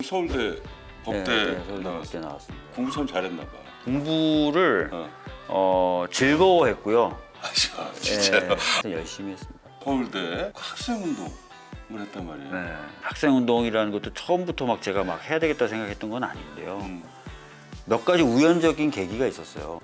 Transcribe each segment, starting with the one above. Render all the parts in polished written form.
서울대 법대 서울대 나왔어. 법대 나왔습니다. 공부 참 잘했나 봐. 공부를 즐거워했고요. 아, 진짜요? 열심히 했습니다. 서울대 학생 운동을 했단 말이에요. 네. 학생 운동이라는 것도 처음부터 막 제가 막 해야 되겠다 생각했던 건 아닌데요. 몇 가지 우연적인 계기가 있었어요.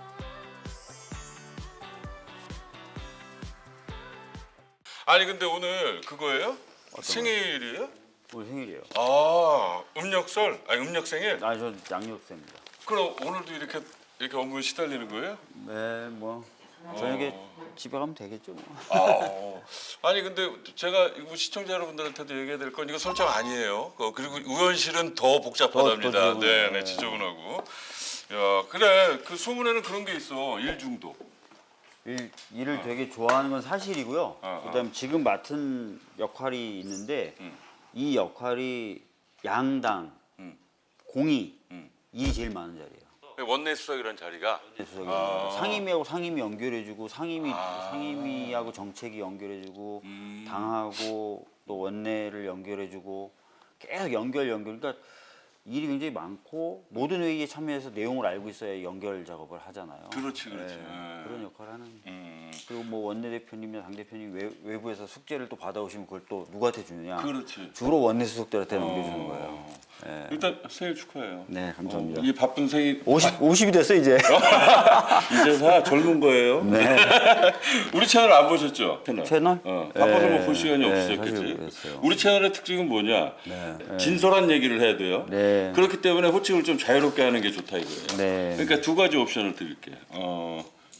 아니 근데 오늘 그거예요? 생일이에요? 오늘 생일이에요. 아 음력설? 아니 음력생일? 아, 저 양력생입니다. 그럼 오늘도 이렇게 업무에 시달리는 거예요? 네, 뭐 저녁에 집에 가면 되겠죠. 뭐. 아니 근데 제가 이거 시청자 여러분들한테도 얘기해야 될 건 이거 설정 아니에요. 그리고 우연실은 더 복잡하답니다. 더 네, 지저분하고. 야 그래 그 소문에는 그런 게 있어 일중독. 일을 되게 좋아하는 건 사실이고요. 어. 그다음 지금 맡은 역할이 있는데 이 역할이 양당 공이 일이 제일 많은 자리예요. 원내 수석이라는 자리가 상임위하고 상임위 연결해주고 상임위하고 정책위 연결해주고 당하고 또 원내를 연결해주고 계속 연결. 그러니까 일이 굉장히 많고 모든 회의에 참여해서 내용을 알고 있어야 연결 작업을 하잖아요. 그렇지. 네, 그런 역할을 하는. 그리고 뭐 원내대표님이나 당대표님 외부에서 숙제를 또 받아오시면 그걸 또 누구한테 주느냐. 그렇지. 주로 원내수석들한테 넘겨주는 거예요. 네. 일단 생일 축하해요. 네, 감사합니다. 이 바쁜 생일 50이 됐어 이제. 이제 다 젊은 거예요. 네. 우리 채널 안 보셨죠? 채널? 바빠서 뭐 볼 시간이 사실 없으셨겠지. 그랬어요. 우리 채널의 특징은 뭐냐? 진솔한 얘기를 해야 돼요. 네. 그렇기 때문에 호칭을 좀 자유롭게 하는 게 좋다 이거예요. 네. 그러니까 두 가지 옵션을 드릴게요.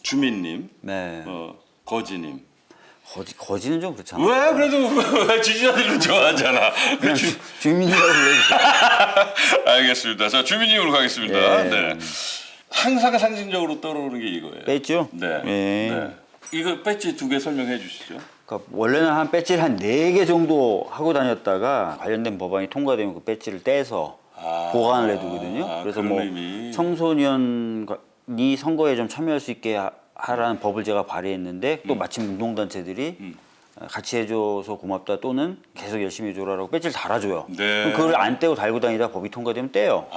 주민님, 네. 거지님. 거지는 좀 그렇잖아. 왜 그래도 지지자들은 좋아하잖아. 그냥 주민이라고 불러주세요. 알겠습니다. 자 주민님으로 가겠습니다. 네. 네. 항상 상징적으로 떠오르는 게 이거예요. 뺐죠? 네. 네. 네. 이거 배지 2개 설명해 주시죠. 그러니까 원래는 한 배지를 한 4개 정도 하고 다녔다가 관련된 법안이 통과되면 그 배지를 떼서 보관을 해두거든요. 그래서 그런 뭐 의미. 청소년이 선거에 좀 참여할 수 있게 하라는 법을 제가 발의했는데 또 마침 운동단체들이 같이 해줘서 고맙다 또는 계속 열심히 해줘라라고 배지를 달아줘요. 네. 그럼 그걸 안 떼고 달고 다니다 법이 통과되면 떼요.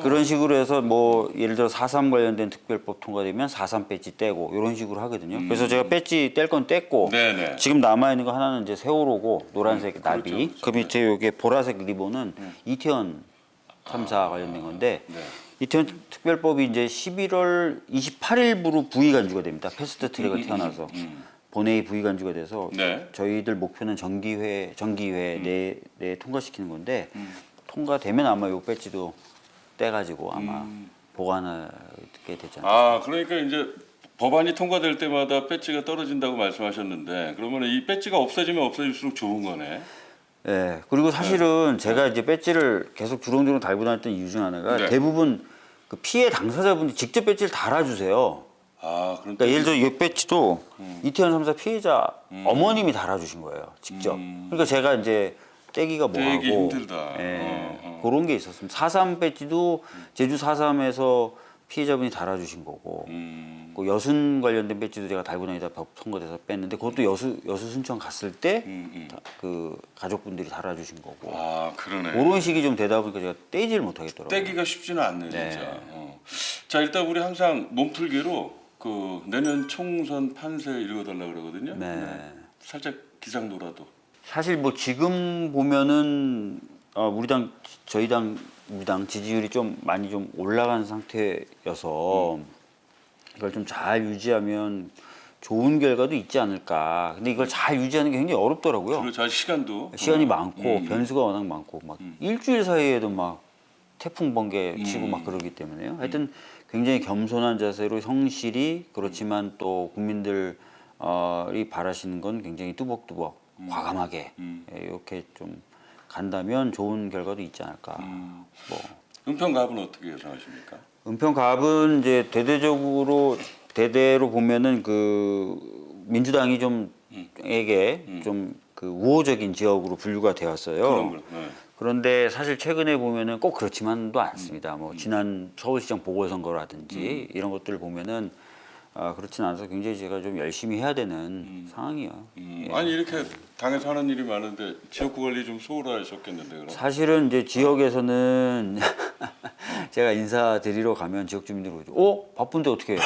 그런 식으로 해서 뭐 예를 들어 4.3 관련된 특별법 통과되면 4.3 배지 떼고 이런 식으로 하거든요. 그래서 제가 배지 뗄 건 뗐고 네네. 지금 남아있는 거 하나는 이제 세월호고 노란색 나비 그렇죠. 그 밑에 요게 보라색 리본은 이태원 참사 관련된 건데 이태원 특별법이 이제 11월 28일부로 부의 간주가 됩니다. 패스트 트랙을 태어나서 본회의 부의 간주가 돼서 네. 저희들 목표는 정기회 내에 통과시키는 건데 통과되면 아마 요 배지도 떼가지고 아마 보관하게 되지 않을까. 그러니까 이제 법안이 통과될 때마다 배지가 떨어진다고 말씀하셨는데 그러면 이 배지가 없어지면 없어질수록 좋은 거네. 네. 그리고 사실은 제가 이제 배지를 계속 주렁주렁 달고 다녔던 이유 중 하나가 네. 대부분 그 피해 당사자분들이 직접 배지를 달아주세요. 그러니까 예를 들어 이 배지도 이태원 참사 피해자 어머님이 달아주신 거예요. 직접. 그러니까 제가 이제 떼기가 뭐하고. 떼기 힘들다. 그런 게 있었습니다. 4.3 배지도 제주 4.3에서 피해자분이 달아주신 거고. 그 여순 관련된 배지도 제가 달고 다니다 법 통과돼서 뺐는데 그것도 여수 순천 갔을 때 그 가족분들이 달아주신 거고. 그러네. 그런 식이 좀 되다 보니까 제가 떼지를 못하겠더라고요. 떼기가 쉽지는 않네 진짜. 자 일단 우리 항상 몸풀기로 그 내년 총선 판세 읽어달라 그러거든요. 네. 살짝 기상도라도. 사실 뭐 지금 보면은 저희 당 지지율이 좀 많이 좀 올라간 상태여서 이걸 좀 잘 유지하면 좋은 결과도 있지 않을까. 근데 이걸 잘 유지하는 게 굉장히 어렵더라고요. 그리고 잘 시간이 많고 변수가 워낙 많고 막 일주일 사이에도 막 태풍 번개 치고 막 그러기 때문에요. 하여튼 굉장히 겸손한 자세로 성실히 그렇지만 또 국민들이 바라시는 건 굉장히 뚜벅뚜벅 과감하게 이렇게 좀 간다면 좋은 결과도 있지 않을까. 뭐 은평갑은 어떻게 예상하십니까? 은평갑은 이제 대대로 보면은 그 민주당이 좀 그 우호적인 지역으로 분류가 되었어요. 그런데 사실 최근에 보면은 꼭 그렇지만도 않습니다. 뭐 지난 서울시장 보궐선거라든지 이런 것들을 보면은 그렇지는 않아서 굉장히 제가 좀 열심히 해야 되는 상황이에요. 아니 이렇게 당에서 하는 일이 많은데 지역구 관리 좀 소홀하셨겠는데 그럼? 사실은 이제 지역에서는 제가 인사드리러 가면 지역 주민들이 오죠. 바쁜데 어떻게 해?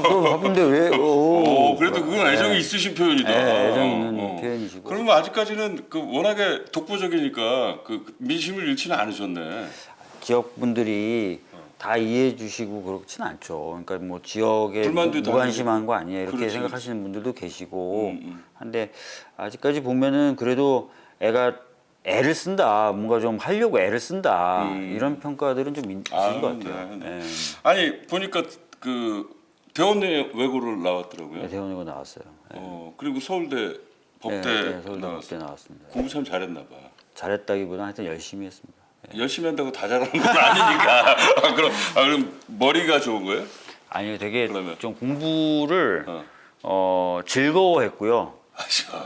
너 바쁜데 왜? 그래도 그건 애정이 있으신 표현이다. 네, 애정 있는 표현이시고. 그러면 아직까지는 그 워낙에 독보적이니까 그 민심을 잃지는 않으셨네. 지역분들이 다 이해해 주시고 그렇지는 않죠. 그러니까 뭐 지역에 불만도 무관심한 거 아니야 이렇게 그렇지, 생각하시는 분들도 계시고 한데 아직까지 보면은 그래도 애를 쓴다, 뭔가 좀 하려고 애를 쓴다 이런 평가들은 좀 있는 것 같아요. 네. 네. 아니 보니까 그 대원대 외고를 나왔더라고요. 네, 대원이고 나왔어요. 그리고 서울대 법대 서울대 나왔어요. 법대 나왔습니다. 공부 참 잘했나 봐. 잘했다기보다 하여튼 열심히 했습니다. 열심히 한다고 다 잘하는 건 아니니까. 그럼 머리가 좋은 거예요? 아니요, 되게 그러면? 좀 공부를 즐거워했고요.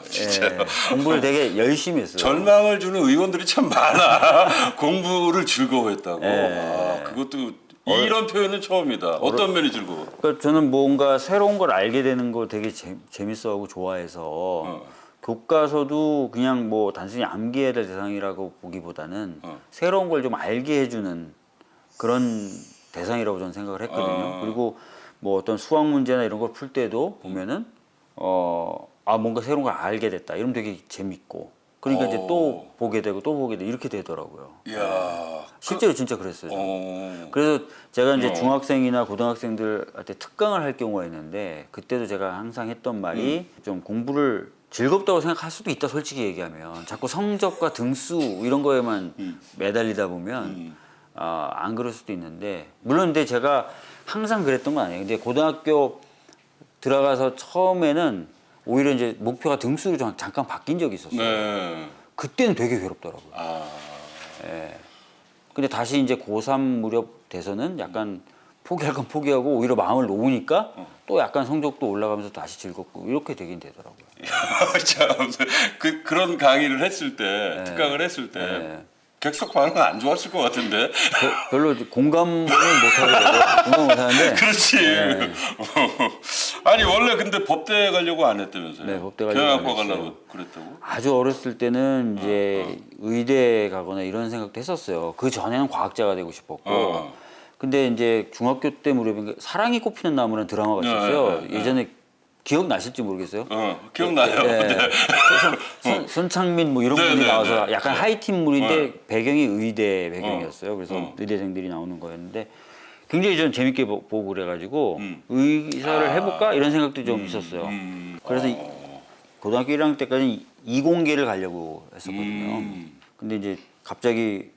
진짜. 공부를 되게 열심히 했어요. 절망을 주는 의원들이 참 많아. 공부를 즐거워했다고. 네. 그것도 이런 표현은 처음이다. 어떤 면이 즐거워? 그러니까 저는 뭔가 새로운 걸 알게 되는 거 되게 재밌어하고 좋아해서 교과서도 그냥 뭐 단순히 암기해야 될 대상이라고 보기보다는 새로운 걸 좀 알게 해주는 그런 대상이라고 저는 생각을 했거든요. 그리고 뭐 어떤 수학 문제나 이런 걸 풀 때도 보면은 뭔가 새로운 걸 알게 됐다. 이러면 되게 재밌고 그러니까 이제 또 보게 되고 이렇게 되더라고요. 이야. 실제로 진짜 그랬어요. 그래서 제가 이제 중학생이나 고등학생들한테 특강을 할 경우가 있는데 그때도 제가 항상 했던 말이 좀 공부를 즐겁다고 생각할 수도 있다. 솔직히 얘기하면 자꾸 성적과 등수 이런 거에만 매달리다 보면 안 그럴 수도 있는데 물론 근데 제가 항상 그랬던 건 아니에요. 근데 고등학교 들어가서 처음에는 오히려 이제 목표가 등수로 잠깐 바뀐 적이 있었어요. 네. 그때는 되게 괴롭더라고요. 예. 근데 다시 이제 고3 무렵 돼서는 약간 포기할 건 포기하고 오히려 마음을 놓으니까 또 약간 성적도 올라가면서 다시 즐겁고 이렇게 되긴 되더라고요. 참, 그런 강의를 했을 때, 특강을 했을 때 객석 반응은 안 좋았을 것 같은데. 별로 공감을 못하게 되고 공감 못하는데. 그렇지. 아니 원래 근데 법대 가려고 안 했다면서요? 네, 법대 가려고 안 경영학과 했어요. 가려고 그랬다고? 아주 어렸을 때는 이제 의대 가거나 이런 생각도 했었어요. 그 전에는 과학자가 되고 싶었고. 근데 이제 중학교 때 무렵인가 사랑이 꽃피는 나무라는 드라마가 있었어요. 예전에 기억나실지 모르겠어요. 기억나요. 네. 손창민 뭐 이런 분이 나와서 약간 하이틴물인데 배경이 의대 배경이었어요. 그래서 의대생들이 나오는 거였는데 굉장히 좀 재밌게 보고 그래가지고 의사를 해볼까 이런 생각도 좀 있었어요. 그래서 고등학교 1학년 때까지 이공계를 가려고 했었거든요. 근데 이제 갑자기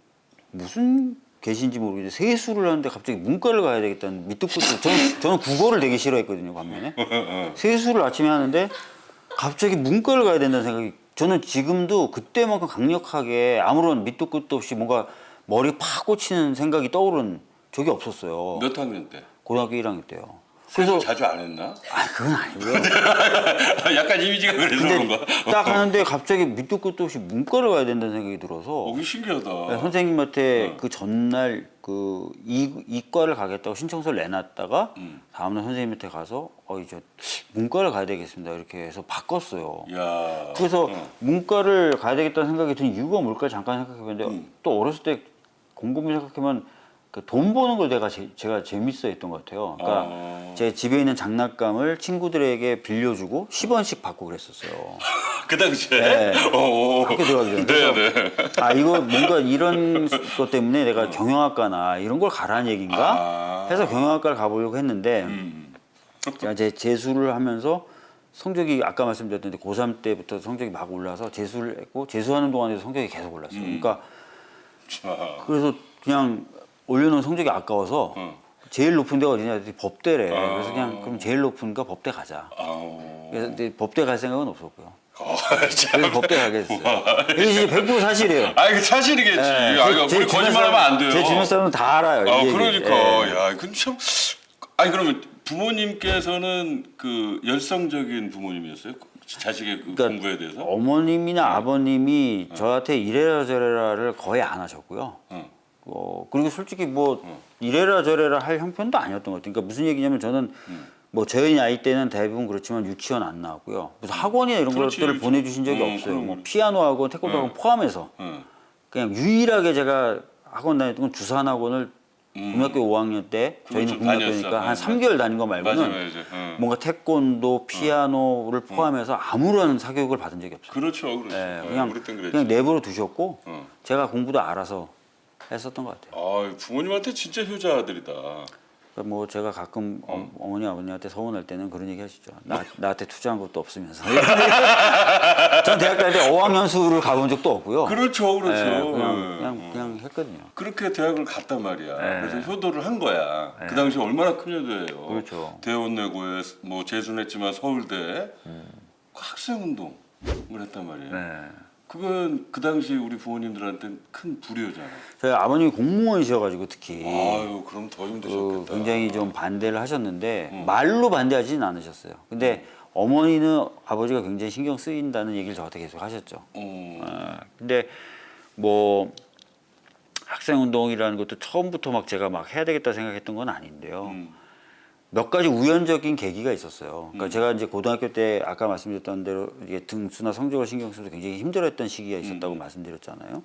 무슨 계신지 모르겠는데 세수를 하는데 갑자기 문과를 가야 되겠다는 밑도 끝도 저는 국어를 되게 싫어했거든요. 반면에 세수를 아침에 하는데 갑자기 문과를 가야 된다는 생각이 저는 지금도 그때만큼 강력하게 아무런 밑도 끝도 없이 뭔가 머리 팍 꽂히는 생각이 떠오른 적이 없었어요. 몇 학년 때? 고등학교 1학년 때요. 그래서 자주 안 했나? 그건 아니고요. 약간 이미지가 그래서 그런 거야. 딱 하는데 갑자기 밑도 끝도 없이 문과를 가야 된다는 생각이 들어서 이게 신기하다. 선생님한테 그 전날 그 이과를 가겠다고 신청서를 내놨다가 다음날 선생님한테 가서 저 문과를 가야 되겠습니다 이렇게 해서 바꿨어요. 야. 그래서 문과를 가야 되겠다는 생각이 든 이유가 뭘까 잠깐 생각해봤는데 또 어렸을 때 곰곰이 생각하면 그 돈 버는 걸 제가 재밌어 했던 것 같아요. 그러니까 제 집에 있는 장난감을 친구들에게 빌려주고 10원씩 받고 그랬었어요. 그 당시에? 네. 학교 들어가기 전에. 네. 이거 뭔가 이런 것 때문에 내가 경영학과나 이런 걸 가라는 얘기인가 해서 경영학과를 가보려고 했는데 제가 재수를 하면서 성적이 아까 말씀드렸는데 고3 때부터 성적이 막 올라서 재수를 했고 재수하는 동안에도 성적이 계속 올랐어요. 그러니까 그래서 그냥 올려놓은 성적이 아까워서 제일 높은 데가 어디냐 했더니 법대래. 그래서 그냥 그럼 제일 높은가 법대 가자. 그래서 근데 법대 갈 생각은 없었고요. 그래서 법대 가게 됐어요. 이게 이제 100% 사실이에요. 이거 사실이겠지. 우리 거짓말하면 안 돼요. 제 주변 사람은 다 알아요. 그러니까. 야, 근데 참. 그러면 부모님께서는 그 열성적인 부모님이었어요? 자식의 그 공부에 대해서? 어머님이나 아버님이 저한테 이래라 저래라를 거의 안 하셨고요. 그리고 솔직히 뭐 이래라 저래라 할 형편도 아니었던 것 같아요. 그러니까 무슨 얘기냐면 저는 뭐 저희 나이 때는 대부분 그렇지만 유치원 안 나왔고요. 무슨 학원이나 이런 그렇지, 것들을 그렇지. 보내주신 적이 없어요. 그럼. 뭐 피아노 학원, 태권도 학원 포함해서 응. 그냥 유일하게 제가 학원 다녔던 건 주산 학원을 고등학교 5학년 때 저희는 좀 국민학교니까 다녔어. 한 네, 3개월 다닌 거 말고는 맞아. 응. 뭔가 태권도, 피아노를 포함해서 아무런 사교육을 받은 적이 없어요. 그렇죠. 예, 예, 그냥 우리 땐 그랬지. 그냥 내버려 두셨고 어. 제가 공부도 알아서 했었던 것 같아요. 아, 부모님한테 진짜 효자 아들이다. 그러니까 뭐 제가 가끔 어머니 아버님한테 서운할 때는 그런 얘기 하시죠. 나한테 투자한 것도 없으면서. 전 대학 다닐 때 어학연수를 가본 적도 없고요. 그렇죠. 예, 예. 그냥 했거든요. 그렇게 대학을 갔단 말이야. 네. 그래서 효도를 한 거야. 그 당시 얼마나 큰 효도예요. 그렇죠. 대원내고에 뭐 재수했지만 서울대 학생운동을 했단 말이에요. 네. 그건 그 당시 우리 부모님들한테는 큰 불효잖아. 저희 아버님이 공무원이셔가지고 특히 아유, 그럼 더 그 힘드셨겠다. 굉장히 좀 반대를 하셨는데 말로 반대하지는 않으셨어요. 근데 어머니는 아버지가 굉장히 신경 쓰인다는 얘기를 저한테 계속 하셨죠. 근데 뭐 학생 운동이라는 것도 처음부터 막 제가 막 해야 되겠다 생각했던 건 아닌데요. 몇 가지 우연적인 계기가 있었어요. 그러니까 제가 이제 고등학교 때 아까 말씀드렸던 대로 이게 등수나 성적을 신경 써서 굉장히 힘들었던 시기가 있었다고 말씀드렸잖아요.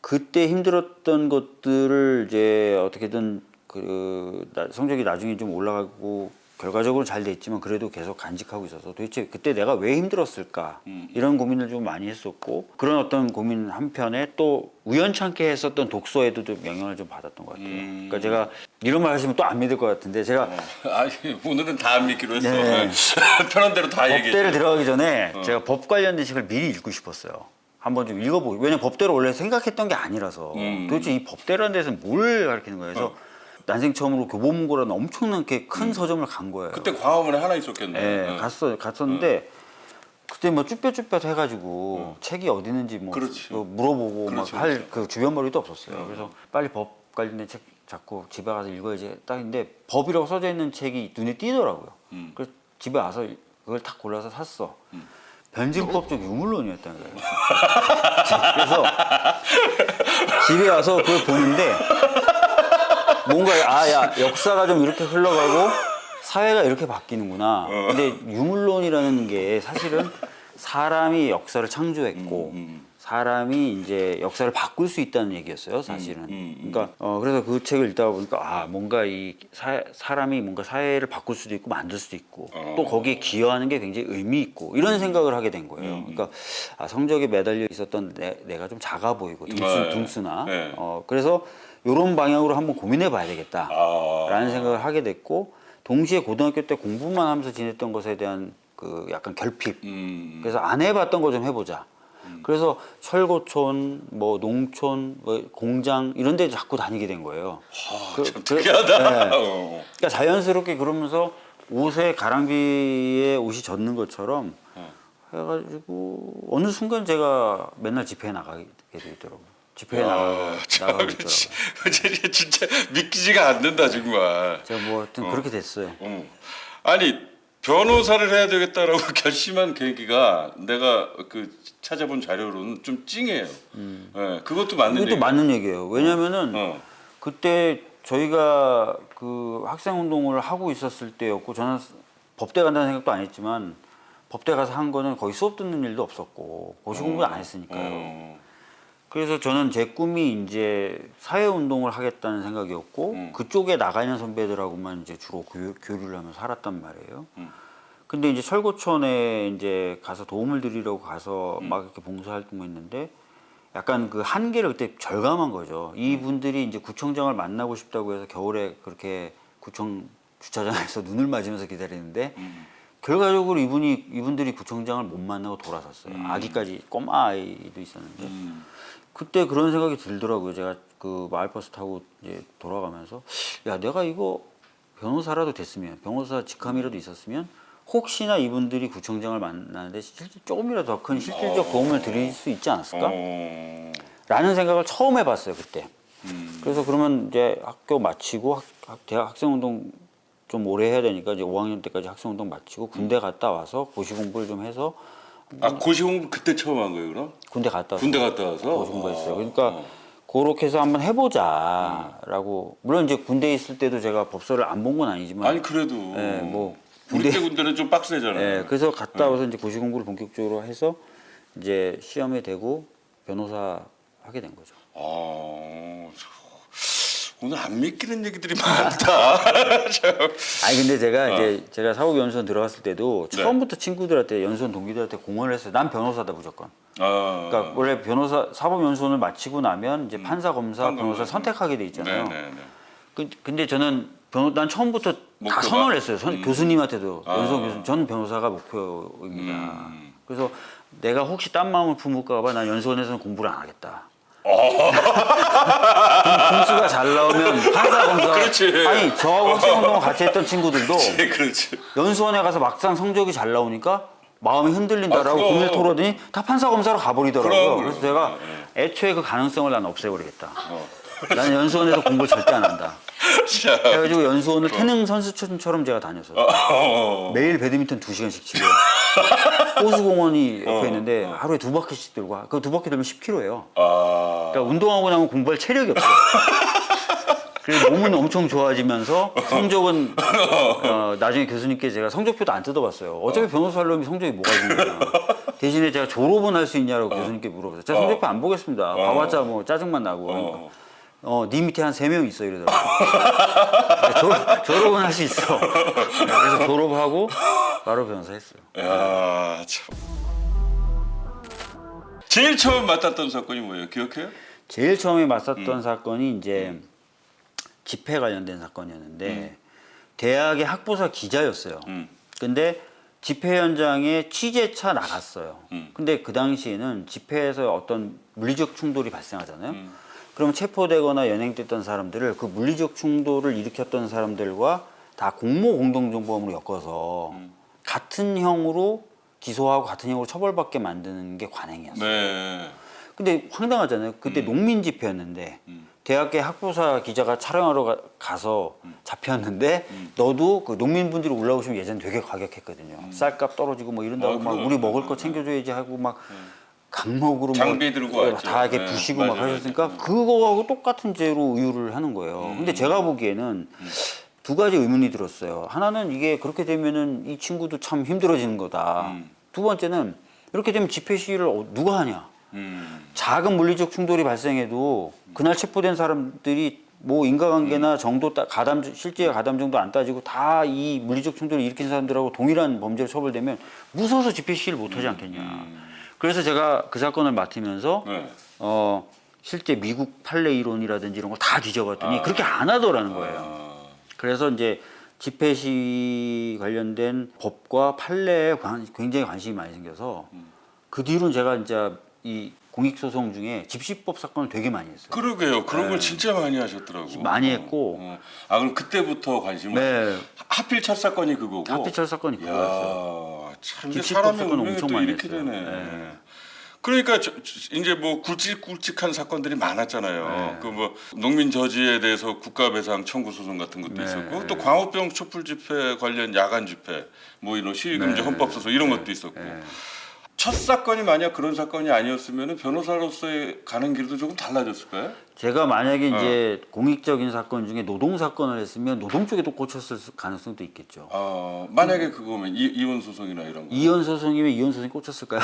그때 힘들었던 것들을 이제 어떻게든 성적이 나중에 좀 올라가고 결과적으로 잘 됐지만 그래도 계속 간직하고 있어서 도대체 그때 내가 왜 힘들었을까 이런 고민을 좀 많이 했었고 그런 어떤 고민 한편에 또 우연찮게 했었던 독서에도 좀 영향을 좀 받았던 것 같아요. 그러니까 제가 이런 말 하시면 또 안 믿을 것 같은데 제가 아니, 오늘은 다 안 믿기로 했어. 네. 편한 대로 다 얘기해. 법대를 들어가기 전에 제가 법 관련된 책을 미리 읽고 싶었어요. 한번 좀 읽어보고 왜냐면 법대를 원래 생각했던 게 아니라서 도대체 이 법대라는 데서 뭘 가르치는 거예요. 그래서 난생 처음으로 교보문고라는 엄청나게 큰 서점을 간 거예요. 그때 광화문에 하나 있었겠네. 네, 갔었는데 그때 뭐 쭈뼛쭈뼛 해가지고 책이 어디 있는지 뭐 그렇지. 물어보고 그렇지, 막 할 그 주변 머리도 없었어요. 그래서 빨리 법 관련된 책 잡고 집에 가서 읽어야지 딱 했는데 법이라고 써져 있는 책이 눈에 띄더라고요. 그래서 집에 와서 그걸 딱 골라서 샀어. 변증법적 유물론이었다는 거예요. 그래서 집에 와서 그걸 보는데 뭔가 야 역사가 좀 이렇게 흘러가고 사회가 이렇게 바뀌는구나. 근데 유물론이라는 게 사실은 사람이 역사를 창조했고 사람이 이제 역사를 바꿀 수 있다는 얘기였어요, 사실은. 그러니까 그래서 그 책을 읽다가 보니까 뭔가 이 사람이 뭔가 사회를 바꿀 수도 있고 만들 수도 있고 또 거기에 기여하는 게 굉장히 의미 있고 이런 생각을 하게 된 거예요. 그러니까 성적에 매달려 있었던 내가 좀 작아 보이고 등수나 네. 그래서 이런 방향으로 한번 고민해 봐야 되겠다라는 생각을 하게 됐고 동시에 고등학교 때 공부만 하면서 지냈던 것에 대한 그 약간 결핍 그래서 안 해봤던 거 좀 해보자 그래서 철거촌 뭐 농촌 뭐 공장 이런 데 자꾸 다니게 된 거예요. 참 특이하다. 네. 그러니까 자연스럽게 그러면서 옷에 가랑비에 옷이 젖는 것처럼 해가지고 어느 순간 제가 맨날 집회에 나가게 되더라고요. 집회에 나가고 있더라고요. 진짜 믿기지가 않는다 정말. 제가 뭐 하여튼 그렇게 됐어요. 아니 변호사를 해야 되겠다라고 결심한 계기가 내가 그 찾아본 자료로는 좀 찡해요. 네, 그것도 맞는 이것도 얘기예요. 맞는 얘기예요. 왜냐면은 그때 저희가 그 학생 운동을 하고 있었을 때였고 저는 법대 간다는 생각도 안 했지만 법대 가서 한 거는 거의 수업 듣는 일도 없었고 고시 공부 안 했으니까요. 그래서 저는 제 꿈이 이제 사회 운동을 하겠다는 생각이었고 그쪽에 나가 있는 선배들하고만 이제 주로 교류를 하면서 살았단 말이에요. 근데 이제 철거촌에 이제 가서 도움을 드리려고 가서 막 이렇게 봉사 활동을 했는데 약간 그 한계를 그때 절감한 거죠. 이분들이 이제 구청장을 만나고 싶다고 해서 겨울에 그렇게 구청 주차장에서 눈을 맞으면서 기다리는데 결과적으로 이분들이 구청장을 못 만나고 돌아섰어요. 아기까지 꼬마 아이도 있었는데 그때 그런 생각이 들더라고요. 제가 그 마을버스 타고 이제 돌아가면서 야 내가 이거 변호사라도 됐으면 변호사 직함이라도 있었으면 혹시나 이분들이 구청장을 만나는데 조금이라도 더 큰 실질적 도움을 드릴 수 있지 않았을까? 라는 생각을 처음 해봤어요 그때. 그래서 그러면 이제 학교 마치고 대학 학생운동 좀 오래 해야 되니까 이제 5학년 때까지 학생운동 마치고 군대 갔다 와서 고시 공부를 좀 해서 고시 공부 그때 처음 한 거예요 그럼? 군대 갔다 와서 군대 갔다 와서? 고시 공부했어요. 그러니까 그렇게 해서 한번 해보자라고. 물론 이제 군대에 있을 때도 제가 법서를 안 본 건 아니지만. 아니 그래도 예, 뭐 우리 때 군대는 좀 빡세잖아요. 예, 그래서 갔다 와서 이제 고시 공부를 본격적으로 해서 이제 시험에 대고 변호사 하게 된 거죠. 오늘 안 믿기는 얘기들이 많다. 아니 근데 제가 이제 제가 사법연수원 들어갔을 때도 네. 처음부터 친구들한테 연수원 동기들한테 공언을 했어요. 난 변호사다 무조건. 아, 그러니까 원래 변호사 사법연수원을 마치고 나면 이제 판사, 검사, 판검사. 변호사 선택하게 돼 있잖아요. 네네네. 근데 저는 난 처음부터 다 목표가? 선언을 했어요. 교수님한테도 연수원 아. 교수님, 저는 변호사가 목표입니다. 그래서 내가 혹시 딴 마음을 품을까봐 난 연수원에서는 공부를 안 하겠다. 공수가 잘 나오면 판사, 검사. 그렇지. 아니 저하고 학생운동 같이 했던 친구들도 그렇지. 연수원에 가서 막상 성적이 잘 나오니까 마음이 흔들린다라고 그럼. 고민을 털어더니 다 판사 검사로 가버리더라고요. 그럼. 그래서 제가 애초에 그 가능성을 난 없애버리겠다. 나는 연수원에서 공부를 절대 안 한다. 자, 그래가지고 연수원을 태능 선수촌처럼 제가 다녔어요. 매일 배드민턴 2시간씩 치고요. 호수공원이 옆에 있는데 하루에 2바퀴씩 들고 그 2바퀴 들면 10km예요. 그러니까 운동하고 나면 공부할 체력이 없어요. 그래서 몸은 엄청 좋아지면서 성적은 나중에 교수님께 제가 성적표도 안 뜯어봤어요. 어차피 변호사 하려면 성적이 뭐가 있느냐. 대신에 제가 졸업은 할 수 있냐고 교수님께 물어봤어요. 제가 성적표 안 보겠습니다. 봐봤자 뭐 짜증만 나고. 네 밑에 한 3명 있어 이러더라고요. 졸업은 할 수 있어. 그래서 졸업하고 바로 변호사 했어요. 야, 참. 제일 처음 맡았던 사건이 뭐예요? 기억해요? 제일 처음에 맞섰던 사건이 이제 집회 관련된 사건이었는데 대학의 학부사 기자였어요. 근데 집회 현장에 취재차 나갔어요. 근데 그 당시에는 집회에서 어떤 물리적 충돌이 발생하잖아요. 그럼 체포되거나 연행됐던 사람들을 그 물리적 충돌을 일으켰던 사람들과 다 공모 공동정범으로 엮어서 같은 형으로 기소하고 같은 형으로 처벌받게 만드는 게 관행이었어요. 네. 근데 황당하잖아요. 그때 농민 집회였는데 대학의 학부사 기자가 촬영하러 가서 잡혔는데 너도 그 농민분들이 올라오시면 예전 되게 과격했거든요. 쌀값 떨어지고 뭐 이런다고 막 그럼. 우리 먹을 거 챙겨줘야지 하고 막 강목으로 장비 들고 왔죠. 다 이렇게 네, 부시고 막 맞아요, 하셨으니까 맞아요. 그거하고 똑같은 죄로 의유를 하는 거예요. 근데 제가 보기에는 두 가지 의문이 들었어요. 하나는 이게 그렇게 되면은 이 친구도 참 힘들어지는 거다. 두 번째는 이렇게 되면 집회 시위를 누가 하냐? 작은 물리적 충돌이 발생해도 그날 체포된 사람들이 뭐 인과관계나 정도 실제 가담 정도 안 따지고 다 이 물리적 충돌을 일으킨 사람들하고 동일한 범죄로 처벌되면 무서워서 집회 시위를 못 하지 않겠냐. 그래서 제가 그 사건을 맡으면서 네. 실제 미국 판례 이론이라든지 이런 거 다 뒤져봤더니 그렇게 안 하더라는 거예요. 그래서 이제 집회 시위 관련된 법과 판례에 굉장히 관심이 많이 생겨서 그 뒤로는 제가 이제 이 공익소송 중에 집시법 사건을 되게 많이 했어요. 그러게요. 그런 걸 진짜 많이 하셨더라고. 많이 했고. 그럼 그때부터 관심을. 네. 하필 첫 사건이 그거고. 하필 사건이 그거였어요. 야, 참 이게 집시법 사람의 사건은 운명이 엄청 또 많이 이렇게 했어요. 되네. 네. 그러니까 이제 뭐 굵직굵직한 사건들이 많았잖아요. 네. 그 뭐 농민 저지에 대해서 국가배상 청구 소송 같은 것도 네. 있었고 또 광우병 촛불 집회 관련 야간 집회 뭐 이런 시위금지 네. 헌법 소송 이런 것도 있었고. 첫 사건이 만약 그런 사건이 아니었으면 변호사로서의 가는 길도 조금 달라졌을까요? 제가 만약에 이제 공익적인 사건 중에 노동 사건을 했으면 노동 쪽에도 꽂혔을 가능성도 있겠죠. 만약에 그거면 이혼 소송이나 이런 거. 이혼 소송이면 이혼 소송이 꽂혔을까요?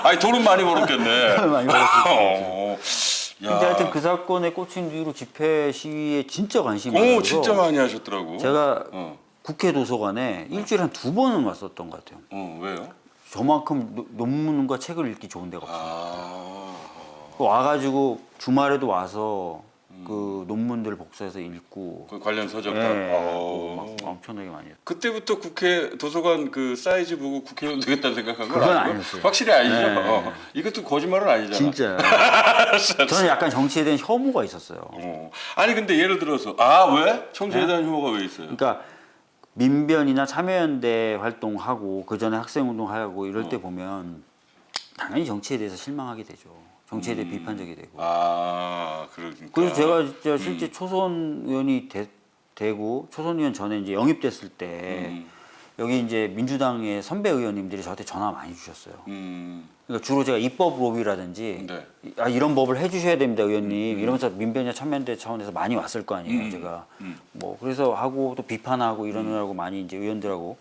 아니 돈은 많이 벌었겠네. 많이 벌었을 야. 근데 하여튼 그 사건에 꽂힌 뒤로 집회 시위에 진짜 관심이 많아서 진짜 많이 하셨더라고. 제가 어. 국회 도서관에 일주일에 한 2번은 왔었던 것 같아요. 왜요? 저만큼 논문과 책을 읽기 좋은 데가 없어요. 아. 와가지고 주말에도 와서 그 논문들 복사해서 읽고 그 관련 서적 다. 막 엄청나게 많이 했어요. 그때부터 국회 도서관 그 사이즈 보고 국회의원 되겠다는 생각한 건 그건 아니고 아니었어요. 확실히 아니죠. 네. 이것도 거짓말은 아니잖아. 진짜. 저는 약간 정치에 대한 혐오가 있었어요. 아니 근데 예를 들어서 왜? 정치에 대한 혐오가 왜 있어요? 그러니까 민변이나 참여연대 활동하고 그 전에 학생운동하고 이럴 때 보면 당연히 정치에 대해서 실망하게 되죠. 정치에 대해 비판적이 되고. 그러니까. 그래서 제가 진짜 실제 초선 의원이 되고 초선 의원 전에 이제 영입됐을 때 여기 이제 민주당의 선배 의원님들이 저한테 전화 많이 주셨어요. 그러니까 주로 제가 입법 로비라든지 네. 아 이런 법을 해주셔야 됩니다 의원님 이러면서 민변이나 참여연대 차원에서 많이 왔을 거 아니에요 제가 뭐 그래서 하고 또 비판하고 이러느라고 많이 이제 의원들하고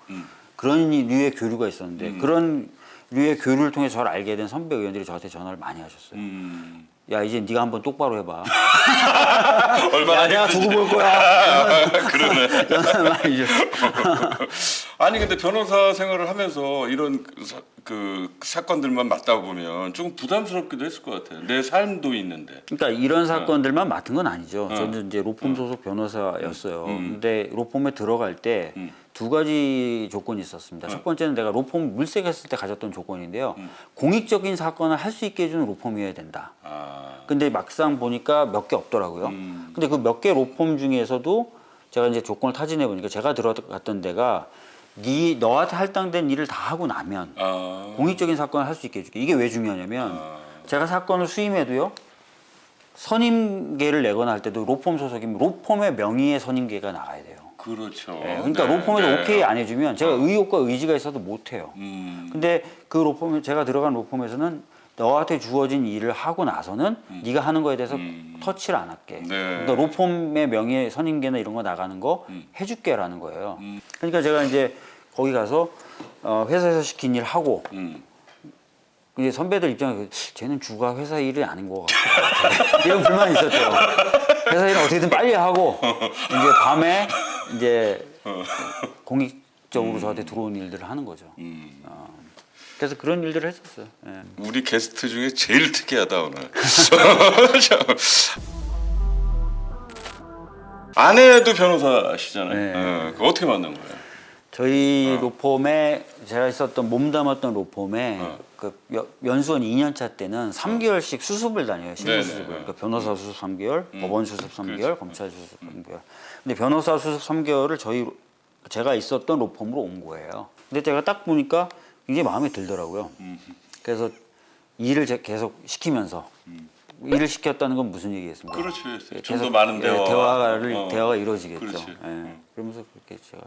그런 류의 교류가 있었는데 그런 류의 교류를 통해 저를 알게 된 선배 의원들이 저한테 전화를 많이 하셨어요. 야 이제 네가 한번 똑바로 해봐. 얼마나 야 내가 두고 볼 거야. 그러네. 전화를 많이 주셨어. 아니 근데 변호사 생활을 하면서 이런 그 사건들만 맡다 보면 좀 부담스럽기도 했을 것 같아요. 내 삶도 있는데. 그러니까 이런 사건들만 맡은 건 아니죠. 저는 이제 로펌 소속 변호사였어요. 근데 로펌에 들어갈 때 두 가지 조건이 있었습니다. 첫 번째는 내가 로펌 물색했을 때 가졌던 조건인데요. 공익적인 사건을 할 수 있게 해주는 로펌이어야 된다. 아. 근데 막상 보니까 몇 개 없더라고요. 근데 그 몇 개 로펌 중에서도 제가 이제 조건을 타진해 보니까 제가 들어갔던 데가 너한테 할당된 일을 다 하고 나면 공익적인 사건을 할 수 있게 해줄게. 이게 왜 중요하냐면 제가 사건을 수임해도요. 선임계를 내거나 할 때도 로펌 소속이면 로펌의 명의의 선임계가 나가야 돼요. 그렇죠. 네, 그러니까 로펌에서 오케이 안 해주면 제가 의욕과 의지가 있어도 못 해요. 근데 그 로펌에 제가 들어간 로펌에서는 너한테 주어진 일을 하고 나서는 네가 하는 거에 대해서 터치를 안 할게. 네. 그러니까 로펌의 명예 선임계나 이런 거 나가는 거 해줄게라는 거예요. 그러니까 제가 이제 거기 가서 회사에서 시킨 일 하고 이제 선배들 입장에 쟤는 주가 회사 일이 아닌 것 같아. 이런 불만이 있었죠. 회사 일은 어떻게든 빨리 하고 이제 밤에 이제 공익적으로 저한테 들어온 일들을 하는 거죠. 그래서 그런 일들을 했었어요. 예. 우리 게스트 중에 제일 특이하다 오늘. 아내도 변호사시잖아요. 네. 그거 어떻게 만난 거예요? 저희 로펌에 제가 있었던 몸담았던 로펌에 그 연수원 2년차 때는 3개월씩 수습을 다녀요. 신고 네네. 수습을. 그러니까 변호사 수습 3개월, 법원 수습 3개월, 검찰 수습 3개월. 근데 변호사 수습 3개월을 제가 있었던 로펌으로 온 거예요. 근데 제가 딱 보니까 굉장히 마음에 들더라고요. 그래서 일을 계속 시키면서 일을 시켰다는 건 무슨 얘기겠습니까? 그렇지. 좀 계속, 더 많은 대화가 이루어지겠죠. 그렇지. 예. 그러면서 그렇게 제가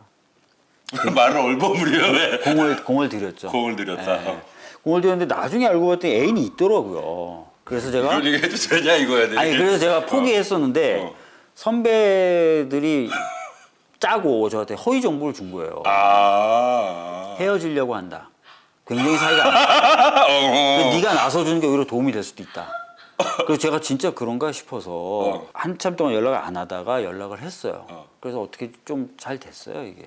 말을 얼버무려 왜? 공을 들였죠. 공을 들였다. 예. 공을 들였는데 나중에 알고 봤더니 애인이 있더라고요. 그래서 제가 이런 얘기 해도 되냐 이거야 돼. 아니 그래서 제가 포기했었는데 선배들이 짜고 저한테 허위 정보를 준 거예요. 헤어지려고 한다. 굉장히 사이가 안 좋아. 네가 나서주는 게 오히려 도움이 될 수도 있다. 그래서 제가 진짜 그런가 싶어서 한참 동안 연락을 안 하다가 연락을 했어요. 그래서 어떻게 좀 잘 됐어요 이게.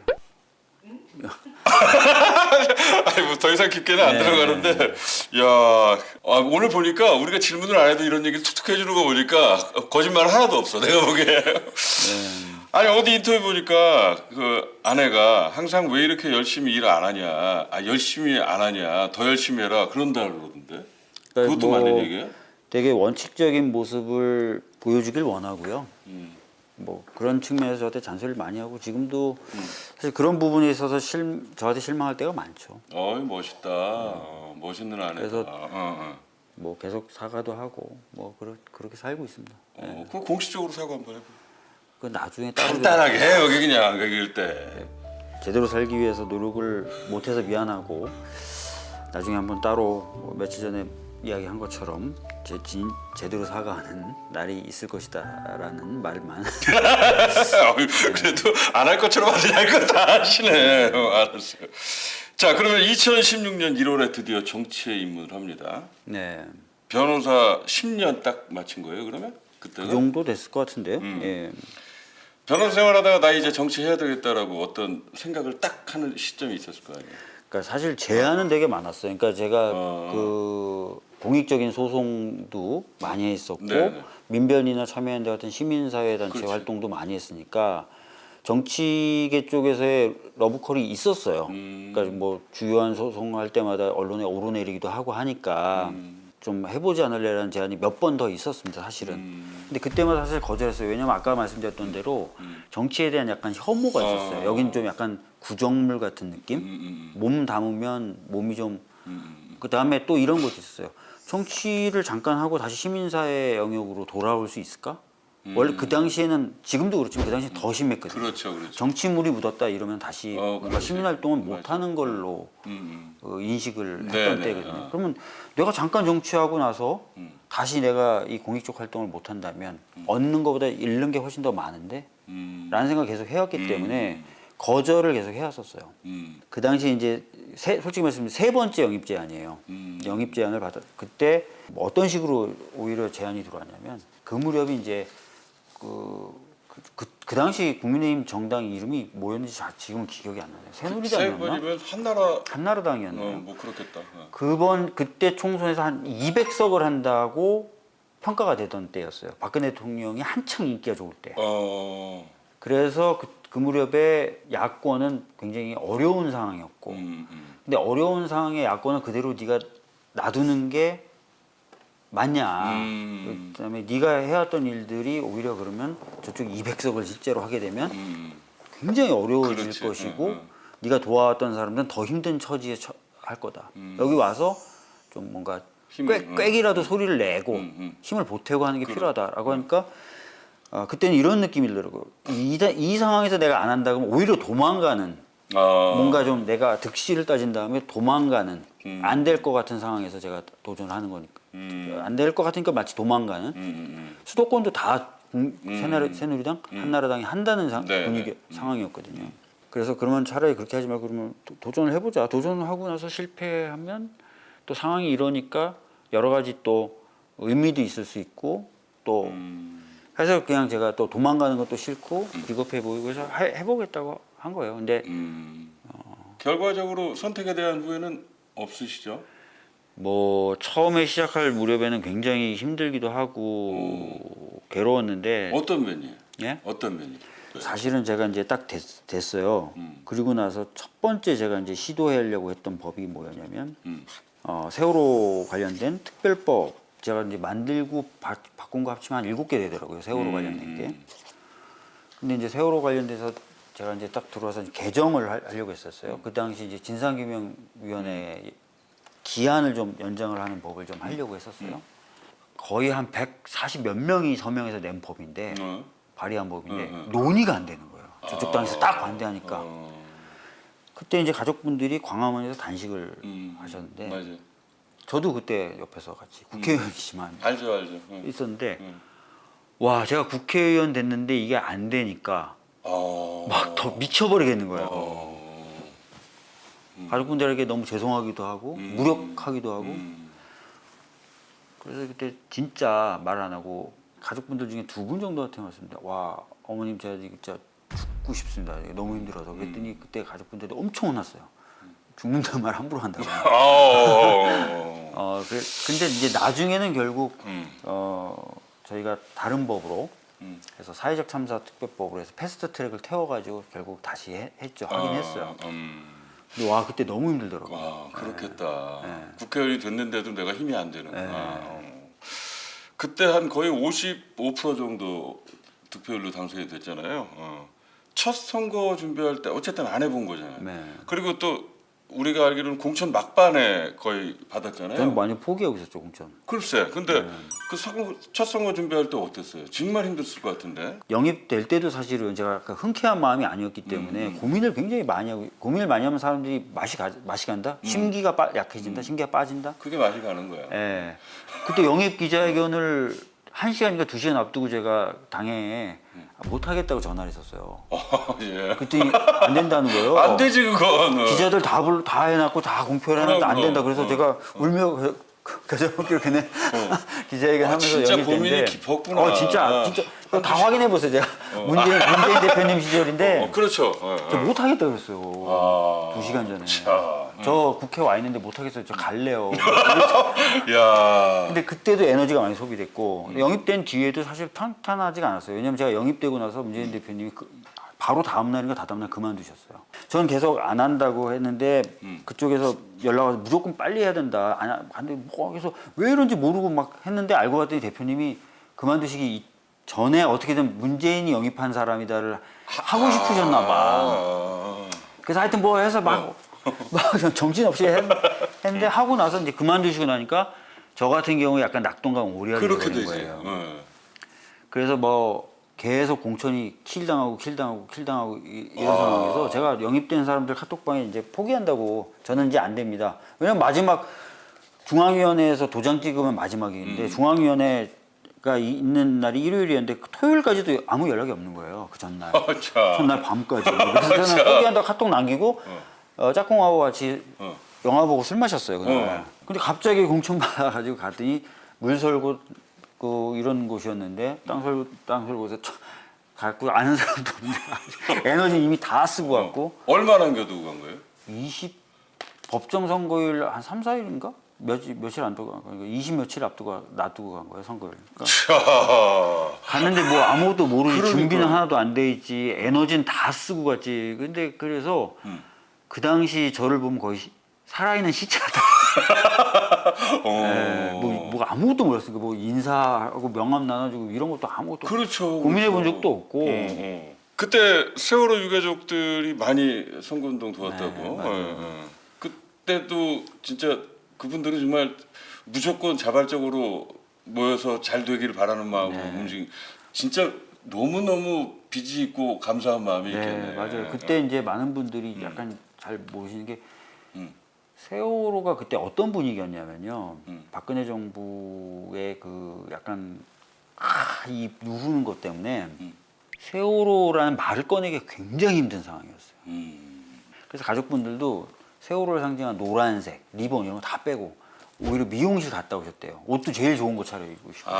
아니 뭐 더 이상 깊게는 안 들어가는데, 야 오늘 보니까 우리가 질문을 안 해도 이런 얘기를 툭툭 해주는 거 보니까 거짓말 하나도 없어 내가 보기에. 아니 어디 인터뷰 보니까 그 아내가 항상 왜 이렇게 열심히 일 안 하냐, 열심히 안 하냐, 더 열심히 해라 그런다 그러던데. 그러니까 그것도 맞는 얘기예요? 되게 원칙적인 모습을 보여주길 원하고요. 뭐 그런 측면에서 저한테 잔소리를 많이 하고 지금도 사실 그런 부분에 있어서 저한테 실망할 때가 많죠. 어이 멋있다. 멋있는 아내다. 그래서 뭐 계속 사과도 하고 뭐 그렇게 살고 있습니다. 그 공식적으로 사과 한번 해봐. 그 나중에 따로 간단하게 해 여기 그냥 여기일 때. 제대로 살기 위해서 노력을 못해서 미안하고 나중에 한번 따로 뭐 며칠 전에 이야기한 것처럼 제대로 사과하는 날이 있을 것이다라는 말만. 그래도 안 할 것처럼 하지 않고 다 하시네. 알았어요. 자 그러면 2016년 1월에 드디어 정치에 입문을 합니다. 네. 변호사 10년 딱 마친 거예요 그러면? 그때가? 그 정도 됐을 것 같은데요. 예. 변호사 생활하다가 나 이제 정치 해야 되겠다라고 어떤 생각을 딱 하는 시점이 있었을 거 아니에요. 그러니까 사실 제안은 되게 많았어요. 그러니까 제가 그 공익적인 소송도 많이 했었고 네네. 민변이나 참여연대 같은 시민사회단체 그렇지. 활동도 많이 했으니까 정치계 쪽에서의 러브콜이 있었어요. 그러니까 뭐 주요한 소송할 때마다 언론에 오르내리기도 하고 하니까 좀 해보지 않을래라는 제안이 몇 번 더 있었습니다. 사실은. 근데 그때마다 사실 거절했어요. 왜냐면 아까 말씀드렸던 대로 정치에 대한 약간 혐오가 있었어요. 여긴 좀 약간 구정물 같은 느낌? 몸 담으면 몸이 좀 그다음에 또 이런 것도 있었어요. 정치를 잠깐 하고 다시 시민사회 영역으로 돌아올 수 있을까? 원래 그 당시에는 지금도 그렇지만 그 당시에 더 심했거든요. 그렇죠, 그렇죠. 정치물이 묻었다 이러면 다시 뭔가 그렇지. 시민활동은 못 맞아. 하는 걸로 인식을 네, 했던 네. 때거든요. 그러면 내가 잠깐 정치하고 나서 다시 내가 이 공익적 활동을 못 한다면 얻는 것보다 잃는 게 훨씬 더 많은데 라는 생각을 계속 해왔기 때문에 거절을 계속 해왔었어요. 그 당시 이제 솔직히 말씀드리면 세 번째 영입 제안이에요. 영입 제안을 받아 그때 뭐 어떤 식으로 오히려 제안이 들어왔냐면 그 무렵이 이제 그 당시 국민의힘 정당 이름이 뭐였는지 지금은 기억이 안 나요. 새누리당이었나? 세번이면 한나라당이었나요? 뭐 그렇겠다. 그때 총선에서 한 200석을 한다고 평가가 되던 때였어요. 박근혜 대통령이 한창 인기가 좋을 때. 그래서 그 무렵에 야권은 굉장히 어려운 상황이었고, 근데 어려운 상황의 야권은 그대로 네가 놔두는 게 맞냐. 그다음에 네가 해왔던 일들이 오히려 그러면 저쪽 200석을 실제로 하게 되면 굉장히 어려워질 그렇지. 것이고, 네가 도와왔던 사람들은 더 힘든 처지에 할 거다. 여기 와서 좀 뭔가 꽥이라도 소리를 내고 힘을 보태고 하는 게 필요하다라고 하니까 그때는 이런 느낌이 들더라고요. 이 상황에서 내가 안 한다 그러면 오히려 도망가는 뭔가 좀 내가 득실을 따진 다음에 도망가는 안 될 것 같은 상황에서 제가 도전을 하는 거니까 안 될 것 같으니까 마치 도망가는 수도권도 다 새누리당, 한나라당이 한다는 분위기 상황이었거든요. 그래서 그러면 차라리 그렇게 하지 말고 그러면 도전을 해보자. 도전을 하고 나서 실패하면 또 상황이 이러니까 여러 가지 또 의미도 있을 수 있고 또 해서 그냥 제가 또 도망가는 것도 싫고 비겁해 보이고 해서 해보겠다고 한 거예요. 근데 결과적으로 선택에 대한 후회는 없으시죠? 뭐 처음에 시작할 무렵에는 굉장히 힘들기도 하고 괴로웠는데 어떤 면이? 예? 어떤 면이? 사실은 제가 이제 딱 됐어요. 그리고 나서 첫 번째 제가 이제 시도하려고 했던 법이 뭐였냐면 세월호 관련된 특별법 제가 이제 만들고 바꾼 거 합치면 한 7개 되더라고요. 세월호 관련된 게. 근데 이제 세월호 관련돼서 제가 이제 딱 들어와서 개정을 하려고 했었어요. 그 당시 이제 진상규명위원회 기한을 좀 연장을 하는 법을 좀 하려고 했었어요. 거의 한 140 몇 명이 서명해서 낸 법인데 발의한 법인데 논의가 안 되는 거예요. 저쪽 당에서 딱 반대하니까. 그때 이제 가족분들이 광화문에서 단식을 하셨는데 맞아요. 저도 그때 옆에서 같이 국회의원이지만 알죠. 있었는데 와 제가 국회의원 됐는데 이게 안 되니까 막 더 미쳐버리겠는 거예요. 가족분들에게 너무 죄송하기도 하고 무력하기도 하고 그래서 그때 진짜 말 안 하고 가족분들 중에 2분 정도한테 말씀드렸습니다. 와 어머님 제가 진짜 죽고 싶습니다. 너무 힘들어서 그랬더니 그때 가족분들이 엄청 혼났어요. 죽는다는 말 함부로 한다고. 근데 이제 나중에는 결국 저희가 다른 법으로 해서 사회적 참사 특별법으로 해서 패스트 트랙을 태워가지고 결국 다시 했죠. 하긴 했어요. 근데 와 그때 너무 힘들더라고요. 와 그렇겠다. 국회의원이 됐는데도 내가 힘이 안 되는구나. 그때 한 거의 55% 정도 득표율로 당선이 됐잖아요. 첫 선거 준비할 때 어쨌든 안 해본 거잖아요. 네. 그리고 또 우리가 알기로는 공천 막판에 거의 받았잖아요. 저는 많이 포기하고 있었죠 공천. 글쎄, 근데 그 첫 선거 준비할 때 어땠어요? 정말 힘들었을 것 같은데. 영입될 때도 사실은 제가 아까 흔쾌한 마음이 아니었기 때문에 고민을 굉장히 많이 하고 고민을 많이 하면 사람들이 맛이 간다, 심기가 약해진다, 심기가 빠진다. 그게 맛이 가는 거야. 예. 그때 영입 기자회견을 1시간인가 2시간 앞두고 제가 당에 못 하겠다고 전화를 했었어요. 예. 그랬더니 안 된다는 거예요. 안 되지 그건. 기자들 다 해놨고 다 공표를 해놨는데 안 그럼. 된다. 그래서 제가 울며 겨자먹기로 그냥 기자회견 하면서 진짜 영입됐는데 고민이 깊었구나. 진짜 그거 다 확인해 보세요. 제가 문재인 대표님 시절인데 그렇죠. 저 못 하겠다 그랬어요. 2시간 전에. 자, 저 국회 와 있는데 못 하겠어요. 저 갈래요. 야. 근데 그때도 에너지가 많이 소비됐고 영입된 뒤에도 사실 탄탄하지가 않았어요. 왜냐면 제가 영입되고 나서 문재인 대표님이 바로 다음 날인가 다다음 날 그만두셨어요. 저는 계속 안 한다고 했는데 그쪽에서 연락 와서 무조건 빨리 해야 된다. 근데 뭐 그래서 왜 이런지 모르고 막 했는데 알고 봤더니 대표님이 그만두시기 전에 어떻게든 문재인이 영입한 사람이다를 하고 싶으셨나 봐. 그래서 하여튼 뭐 해서 막 정신없이 했는데 하고 나서 이제 그만두시고 나니까 저 같은 경우에 약간 낙동강 오리알이 그렇게 되는 되지. 거예요. 그래서 뭐 계속 공천이 킬당하고 이런 상황에서 제가 영입된 사람들 카톡방에 이제 포기한다고 저는 이제 안 됩니다. 왜냐면 마지막 중앙위원회에서 도장 찍으면 마지막인데 중앙위원회가 있는 날이 일요일이었는데 토요일까지도 아무 연락이 없는 거예요. 그 전날. 전날 밤까지. 그래서 저는 포기한다고 카톡 남기고 짝꿍하고 같이 영화 보고 술 마셨어요. 그날. 근데 갑자기 공천 받아가지고 갔더니 물설고 이런 곳이었는데 땅설곳에 갖고 아는 사람도 없는데 에너지 이미 다 쓰고 갔고 얼마 남겨두고 간 거예요? 법정 선거일 한 3, 4일인가? 며칠 안 두고 간 거예요. 20 며칠 놔두고 간 거예요, 선거를. 그러니까 갔는데 뭐 아무것도 모르지. 그러니까. 준비는 하나도 안 돼 있지. 에너지는 다 쓰고 갔지. 근데 그래서 그 당시 저를 보면 거의 살아있는 시체다. 뭐 아무것도 몰랐으니까 뭐 인사하고 명함 나눠주고 이런 것도 아무것도 그렇죠. 고민해 본 적도 없고. 그때 세월호 유가족들이 많이 선거운동 도왔다고. 맞아요. 그때도 진짜 그분들은 정말 무조건 자발적으로 모여서 잘 되기를 바라는 마음으로 움직인. 진짜 너무 빚이 있고 감사한 마음이 있겠네. 맞아요. 그때 이제 많은 분들이 약간 잘 모르시는 게 세월호가 그때 어떤 분위기였냐면요. 박근혜 정부의 그 약간 이 누르는 것 때문에 세월호라는 말을 꺼내기 굉장히 힘든 상황이었어요. 그래서 가족분들도 세월호를 상징한 노란색, 리본 이런 거 다 빼고 오히려 미용실 갔다 오셨대요. 옷도 제일 좋은 거 차려입고 싶고.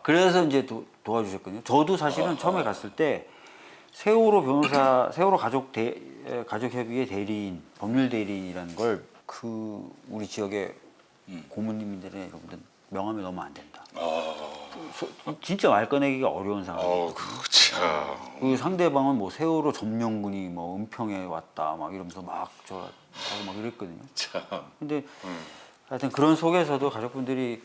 그래서 이제 도와주셨거든요. 저도 사실은 처음에 갔을 때 세월호 가족협의회 대리인, 법률 대리인이라는 걸 우리 지역의 고모님들이나 이런 분들 명함에 넣으면 안 된다. 진짜 말 꺼내기가 어려운 상황이에요. 그 상대방은 뭐 세월호 점령군이 뭐 은평에 왔다 막 이러면서 막 이랬거든요. 근데 하여튼 그런 속에서도 가족분들이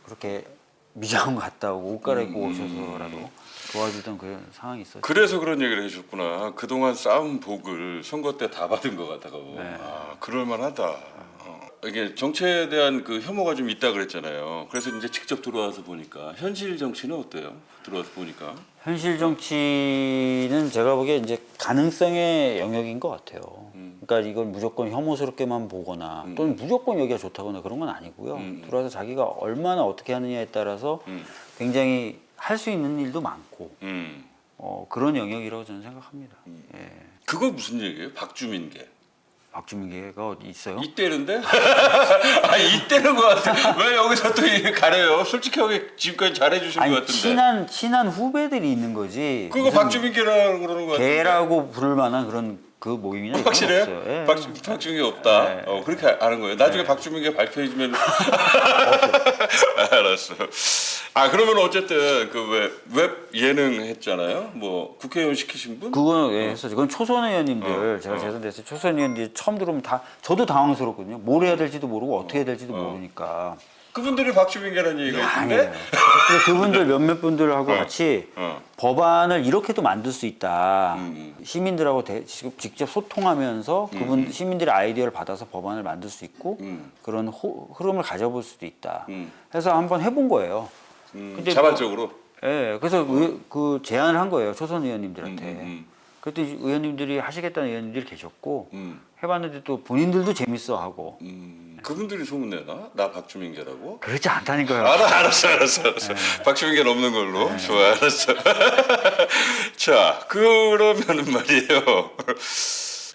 그렇게 미장원 갔다 오고 옷 갈아입고 오셔서라도 도와주던 그런 상황이 있었죠. 그래서 그런 얘기를 해주셨구나. 그동안 쌓은 복을 선거 때 다 받은 것 같다고. 그럴만하다. 이게 정치에 대한 그 혐오가 좀 있다 그랬잖아요. 그래서 이제 직접 들어와서 보니까 현실 정치는 어때요? 들어와서 보니까. 현실 정치는 제가 보기에 이제 가능성의 영역인 것 같아요. 그러니까 이걸 무조건 혐오스럽게만 보거나 또는 무조건 여기가 좋다거나 그런 건 아니고요. 들어와서 자기가 얼마나 어떻게 하느냐에 따라서 굉장히 할 수 있는 일도 많고 그런 영역이라고 저는 생각합니다. 예. 그거 무슨 얘기예요? 박주민계. 박주민계가 어디 있어요? 이때는데? 이때는 것 같아. 왜 여기서 또 가려요? 솔직하게 지금까지 잘해주신 것 같은데. 친한 후배들이 있는 거지. 그거 박주민계라고 그러는 것 같은데. 개라고 부를 만한 그런 그 모임이나 이런 건 확실해요? 없어요. 예. 박주민계 없다. 그렇게 아는 거예요. 나중에 박주민계 발표해주면. 알았어. 그러면 어쨌든 그 웹 예능 했잖아요. 뭐 국회의원 시키신 분? 그거는 했었죠. 그건 초선 의원님들 제가 재선됐을 때 초선 의원들이 처음 들어오면 저도 당황스럽거든요. 뭘 해야 될지도 모르고 어떻게 해야 될지도 모르니까. 그분들이 박주민계라는 얘기가 있는데? 아니에요. 근데 그분들 몇몇 분들하고 같이 법안을 이렇게도 만들 수 있다. 시민들하고 직접 소통하면서 그분 시민들의 아이디어를 받아서 법안을 만들 수 있고 그런 흐름을 가져볼 수도 있다. 해서 한번 해본 거예요. 근데 자발적으로? 그래서 그 제안을 한 거예요. 초선 의원님들한테. 그랬더니 의원님들이 하시겠다는 의원님들이 계셨고 해봤는데 또 본인들도 재밌어하고. 그분들이 소문내나? 나 박주민계라고? 그렇지 않다니까요. 알았어. 박주민계는 없는 걸로. 좋아, 알았어. 자, 그러면은 말이에요.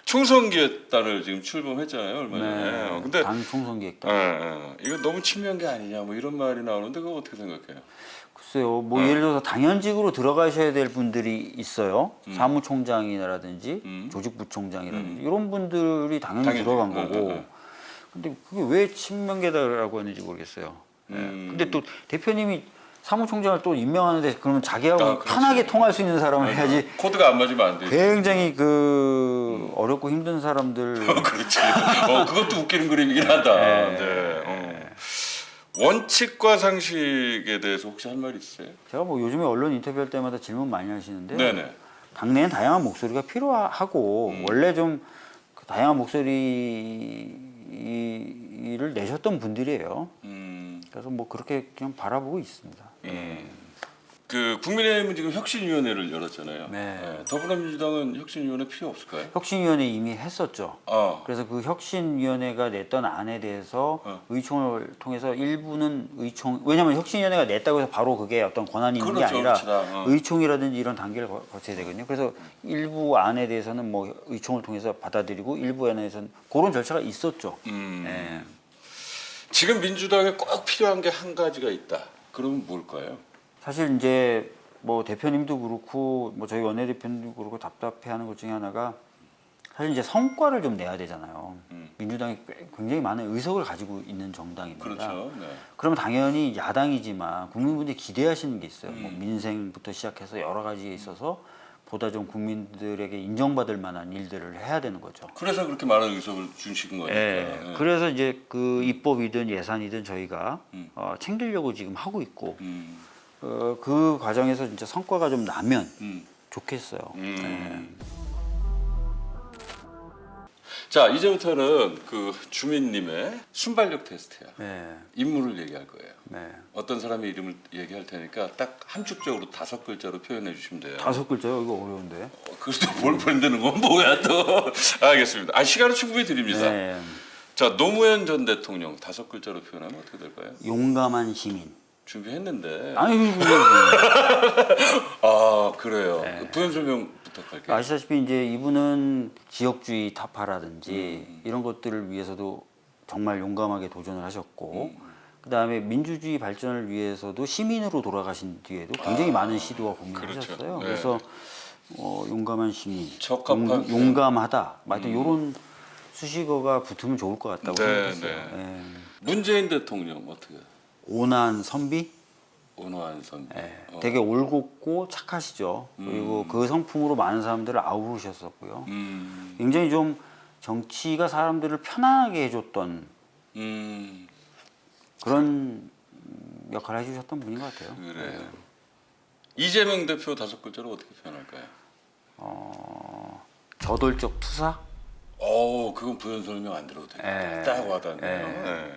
총선기획단을 지금 출범했잖아요, 얼마 전에. 근데 당 총선기획단. 이거 너무 친명계 아니냐, 뭐 이런 말이 나오는데 그거 어떻게 생각해요? 글쎄요, 뭐 예를 들어서 당연직으로 들어가셔야 될 분들이 있어요. 사무총장이라든지 조직부총장이라든지 이런 분들이 당연히 들어간 거고. 근데 그게 왜 친명계다라고 하는지 모르겠어요. 근데 또 대표님이 사무총장을 또 임명하는데 그러면 자기하고 편하게 통할 수 있는 사람을 해야지. 코드가 안 맞으면 안 되지. 굉장히 어렵고 힘든 사람들. 그렇지. 그것도 웃기는 그림이긴 하다. 원칙과 상식에 대해서 혹시 할 말 있으세요? 제가 뭐 요즘에 언론 인터뷰할 때마다 질문 많이 하시는데 네네. 당내엔 다양한 목소리가 필요하고 원래 좀 다양한 목소리를 내셨던 분들이에요. 그래서 뭐 그렇게 그냥 바라보고 있습니다. 그 국민의힘은 지금 혁신위원회를 열었잖아요. 네. 더불어민주당은 혁신위원회 필요 없을까요? 혁신위원회 이미 했었죠. 그래서 그 혁신위원회가 냈던 안에 대해서 의총을 통해서 일부는 왜냐하면 혁신위원회가 냈다고 해서 바로 그게 어떤 권한이 있는 게 그렇죠, 아니라 그렇죠. 의총이라든지 이런 단계를 거쳐야 되거든요. 그래서 일부 안에 대해서는 뭐 의총을 통해서 받아들이고 일부 안에서는 그런 절차가 있었죠. 예. 지금 민주당에 꼭 필요한 게 한 가지가 있다. 그러면 뭘까요? 사실 이제 뭐 대표님도 그렇고 뭐 저희 원내대표님도 그렇고 답답해하는 것 중에 하나가 사실 이제 성과를 좀 내야 되잖아요. 민주당이 굉장히 많은 의석을 가지고 있는 정당입니다. 그렇죠. 네. 그러면 당연히 야당이지만 국민분들이 기대하시는 게 있어요. 뭐 민생부터 시작해서 여러 가지에 있어서 보다 좀 국민들에게 인정받을 만한 일들을 해야 되는 거죠. 그래서 그렇게 많은 의석을 주신 거니까. 예. 네. 그래서 이제 그 입법이든 예산이든 저희가 챙기려고 지금 하고 있고 그 과정에서 진짜 성과가 좀 나면 좋겠어요. 예. 자, 이제부터는 그 주민님의 순발력 테스트야. 네. 인물을 얘기할 거예요. 네. 어떤 사람의 이름을 얘기할 테니까 딱 함축적으로 5글자로 표현해 주시면 돼요. 5글자요? 이거 어려운데. 그래도 뭘 만드는 건 뭐야 또. 알겠습니다. 시간은 충분히 드립니다. 네. 자, 노무현 전 대통령 5글자로 표현하면 어떻게 될까요? 용감한 시민. 준비했는데. 아니, 그래요. 네. 부연 설명 부탁할게요. 아시다시피 이제 이분은 지역주의 타파라든지 이런 것들을 위해서도 정말 용감하게 도전을 하셨고 그다음에 민주주의 발전을 위해서도 시민으로 돌아가신 뒤에도 굉장히 많은 시도와 고민을 그렇죠. 하셨어요. 네. 그래서 용감한 시민, 적합한 용감하다, 하여튼 이런 수식어가 붙으면 좋을 것 같다고 네, 생각했어요. 네. 예. 문재인 대통령 어떻게? 온화한 선비, 온화한 선비. 되게 올곧고 착하시죠. 그리고 그 성품으로 많은 사람들을 아우르셨었고요. 굉장히 좀 정치가 사람들을 편안하게 해줬던 그런 역할을 해주셨던 분인 것 같아요. 그래요. 이재명 대표 5글자로 어떻게 표현할까요? 저돌적 투사? 그건 부연 설명 안 들어도 돼요. 예. 딱 와닿네요. 네.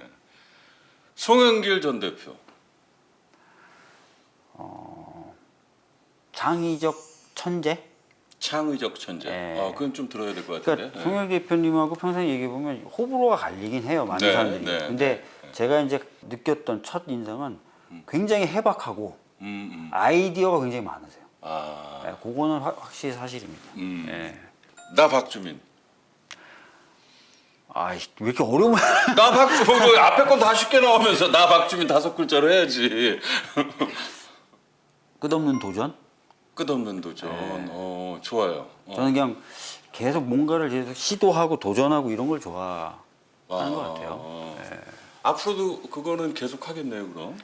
송영길 전 대표. 창의적 천재? 창의적 천재. 예. 그건 좀 들어야 될 것 같은데. 그러니까 송영 대표님하고 평생 얘기해 보면 호불호가 갈리긴 해요, 많은 네, 사람들이. 네, 근데 제가 이제 느꼈던 첫 인상은 굉장히 해박하고 아이디어가 굉장히 많으세요. 네, 그거는 확실히 사실입니다. 예. 나 박주민. 왜 이렇게 어려운 나 박주민. 앞에 건 다 쉽게 나오면서 나 박주민 5글자로 해야지. 끝없는 도전? 끝없는 도전. 좋아요. 저는 그냥 계속 뭔가를 계속 시도하고 도전하고 이런 걸 좋아하는 것 같아요. 앞으로도 그거는 계속 하겠네요, 그럼.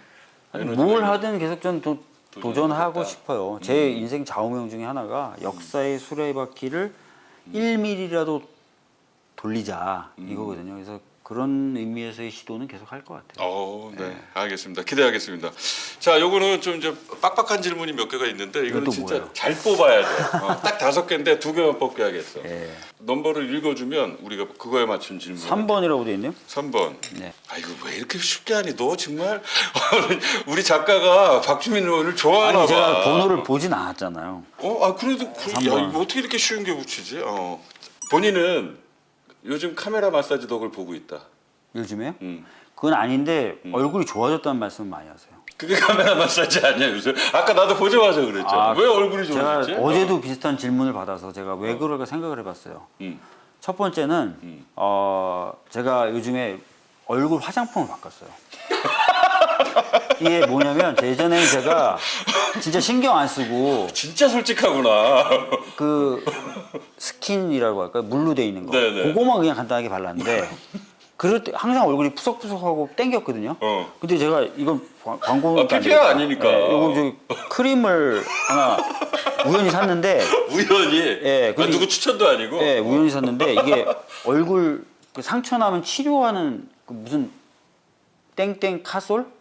뭘 하든 계속 전 도전하고 도전하겠다. 싶어요. 제 인생 좌우명 중에 하나가 역사의 수레바퀴를 1mm라도 돌리자 이거거든요. 그래서 그런 의미에서의 시도는 계속 할 것 같아요. 네, 알겠습니다. 기대하겠습니다. 자, 요거는 좀 이제 빡빡한 질문이 몇 개가 있는데 이거는 이것도 진짜 뭐예요? 잘 뽑아야 돼. 딱 5개인데 2개만 뽑게하겠어. 예. 넘버를 읽어주면 우리가 그거에 맞춘 질문. 3번이라고 돼 있네요. 3번. 네. 이거 왜 이렇게 쉽게 하니? 너 정말 우리 작가가 박주민 의원을 좋아하나 봐. 아니 제가 번호를 보진 않았잖아요. 그래도 야, 3번. 이거 어떻게 이렇게 쉬운 게 붙이지? 본인은 요즘 카메라 마사지 덕을 보고 있다. 요즘에요? 음. 그건 아닌데 얼굴이 좋아졌다는 말씀 많이 하세요. 그게 카메라 마사지 아니야 요즘? 아까 나도 보자마자 그랬죠. 왜 얼굴이 제가 좋아졌지? 어제도 비슷한 질문을 받아서 제가 왜 그럴까 생각을 해봤어요. 첫 번째는 제가 요즘에 얼굴 화장품을 바꿨어요. 이게 뭐냐면 예전에는 제가 진짜 신경 안 쓰고 진짜 솔직하구나. 그 스킨이라고 할까요? 물로 돼 있는 거. 네네. 그거만 그냥 간단하게 발랐는데 그럴 때 항상 얼굴이 푸석푸석하고 땡겼거든요. 근데 제가 이건 광고가 PP가 아니니까. 이거 저 크림을 하나 우연히 샀는데 우연히. 예, 근데 누구 추천도 아니고. 예, 우연히 샀는데 이게 얼굴 그 상처 나면 치료하는 그 무슨 땡땡 카솔?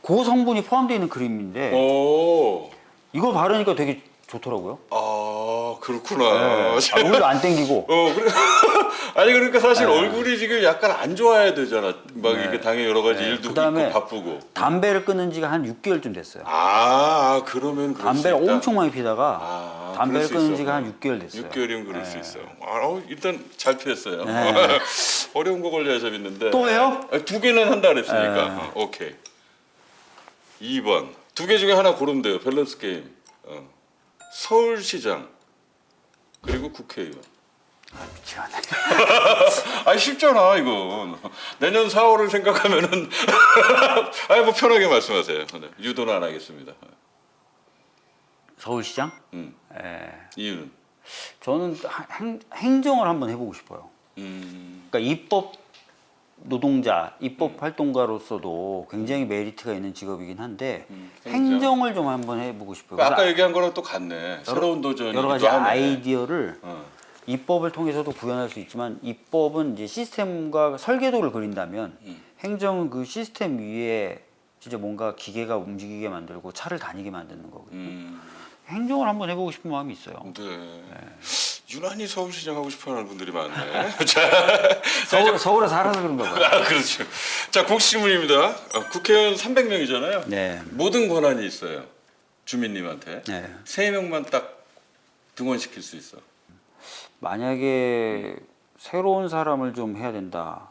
그 성분이 포함되어 있는 크림인데 오. 이거 바르니까 되게 좋더라고요. 그렇구나. 오히려 안 땡기고. 그래. 아니 그러니까 사실 얼굴이 지금 약간 안 좋아야 되잖아. 막 이게 당연히 여러 가지 일도 그다음에 있고 바쁘고. 담배를 끊은 지가 한 6개월쯤 됐어요. 그러면 그럴 담배를 수 있다. 엄청 많이 피다가 담배를 그럴 수 끊은 있어. 지가 한 6개월 됐어요. 6개월이면 그럴 수 있어. 일단 잘 피했어요. 네. 어려운 거 걸려야 재밌는데. 또 해요? 2개는 한다 그랬으니까. 오케이. 2번. 2개 중에 하나 고르면 돼요. 밸런스 게임. 서울시장 그리고 국회의원. 미치겠네. 쉽잖아 이건. 내년 4월을 생각하면은 뭐 편하게 말씀하세요. 네. 유도는 안 하겠습니다. 서울시장? 이유는? 저는 행정을 한번 해보고 싶어요. 그러니까 입법 노동자, 입법 활동가로서도 굉장히 메리트가 있는 직업이긴 한데 행정을 좀 한번 해보고 싶어요. 아까 그래서 얘기한 거랑 또 같네. 새로운 도전이 여러 가지 아이디어를 입법을 통해서도 구현할 수 있지만 입법은 이제 시스템과 설계도를 그린다면 행정은 그 시스템 위에 진짜 뭔가 기계가 움직이게 만들고 차를 다니게 만드는 거거든요. 행정을 한번 해보고 싶은 마음이 있어요. 네. 유난히 서울시장 하고 싶어하는 분들이 많네. 서울에 살아서 그런가 봐요. 그렇죠. 자, 공식질문입니다. 국회의원 300명이잖아요. 네. 모든 권한이 있어요. 주민님한테. 네. 3명만 딱 등원시킬 수 있어. 만약에 새로운 사람을 좀 해야 된다.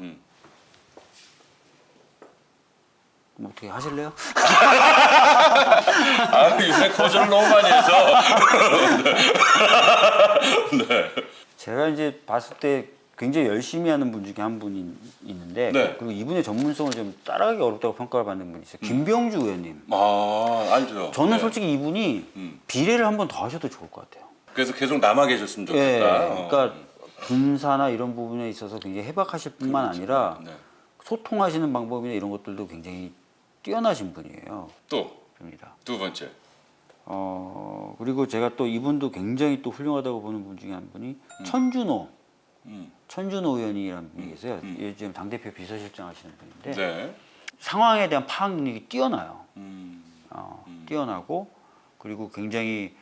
뭐 어떻게 하실래요? 요새 거절을 너무 많이 해서. 네. 제가 이제 봤을 때 굉장히 열심히 하는 분 중에 한 분이 있는데 네. 그리고 이분의 전문성을 좀 따라가기 어렵다고 평가를 받는 분이 있어요. 김병주 의원님. 알죠. 저는 네. 솔직히 이분이 비례를 한 번 더 하셔도 좋을 것 같아요. 그래서 계속 남아 계셨으면 예, 좋겠다. 그러니까 군사나 이런 부분에 있어서 굉장히 해박하실 뿐만 아니라 네. 소통하시는 방법이나 이런 것들도 굉장히 뛰어나신 분이에요. 또 입니다. 두 번째. 그리고 제가 또 이분도 굉장히 또 훌륭하다고 보는 분 중에 한 분이 천준호 의원이라는 분이 계세요. 요즘 당대표 비서실장 하시는 분인데 네. 상황에 대한 파악 능력이 뛰어나요. 뛰어나고 그리고 굉장히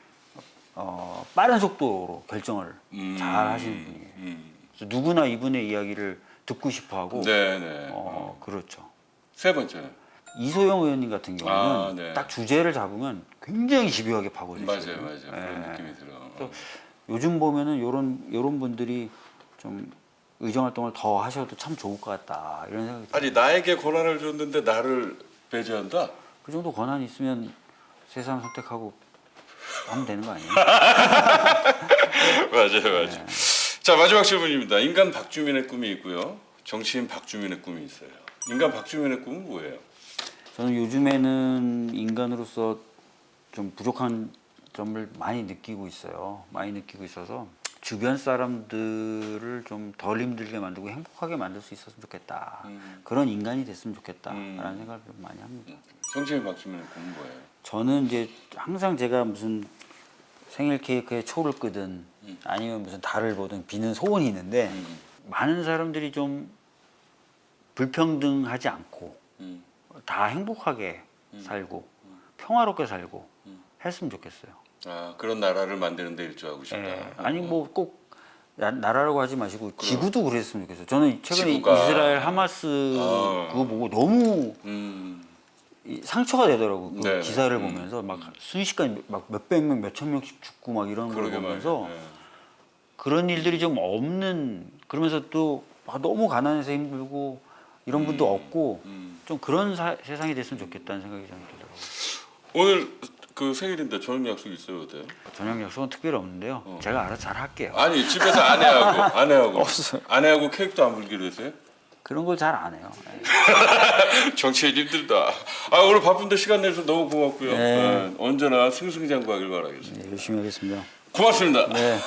빠른 속도로 결정을 잘 하시는 분이에요. 그래서 누구나 이분의 이야기를 듣고 싶어하고 네네. 그렇죠. 세 번째는? 이소영 의원님 같은 경우는 네. 딱 주제를 잡으면 굉장히 집요하게 파고드시거든요. 맞아요. 그런 느낌이 들어. 요즘 보면은 요런 분들이 좀 의정 활동을 더 하셔도 참 좋을 것 같다 이런 생각이 들어요. 아니 나에게 권한을 줬는데 나를 배제한다? 그 정도 권한이 있으면 세상 선택하고 하면 되는 거 아니에요? 맞아요. 자, 마지막 질문입니다. 인간 박주민의 꿈이 있고요. 정치인 박주민의 꿈이 있어요. 인간 박주민의 꿈은 뭐예요? 저는 요즘에는 인간으로서 좀 부족한 점을 많이 느끼고 있어요. 많이 느끼고 있어서 주변 사람들을 좀 덜 힘들게 만들고 행복하게 만들 수 있었으면 좋겠다. 그런 인간이 됐으면 좋겠다라는 생각을 좀 많이 합니다. 정치인 박주민의 꿈은 뭐예요? 저는 이제 항상 제가 무슨 생일 케이크에 초를 끄든 아니면 무슨 달을 보든 비는 소원이 있는데 많은 사람들이 좀 불평등하지 않고 다 행복하게 살고 평화롭게 살고 했으면 좋겠어요. 그런 나라를 만드는 데 일조하고 싶다. 아니 뭐 꼭 나라라고 하지 마시고 지구도 그랬으면 좋겠어요. 저는 최근에 지구가. 이스라엘 하마스 그거 보고 너무 상처가 되더라고. 그 네, 기사를 보면서 막 순식간에 막 몇백 명, 몇천 명씩 죽고 막 이런 걸 보면서 말이에요. 그런 일들이 좀 없는 그러면서 또 너무 가난해서 힘들고 이런 분도 없고 좀 그런 세상이 됐으면 좋겠다는 생각이 좀 들더라고요. 오늘 그 생일인데 저녁 약속 있어요, 어때요? 저녁 약속은 특별히 없는데요. 제가 알아서 잘 할게요. 아니 집에서 아내하고 없어요. 아내하고 케이크도 안 불기로 했어요? 그런 걸 잘 안 해요. 정치인 힘들다. 오늘 바쁜데 시간 내서 너무 고맙고요. 네. 언제나 승승장구하길 바라겠습니다. 네, 열심히 하겠습니다. 고맙습니다. 네.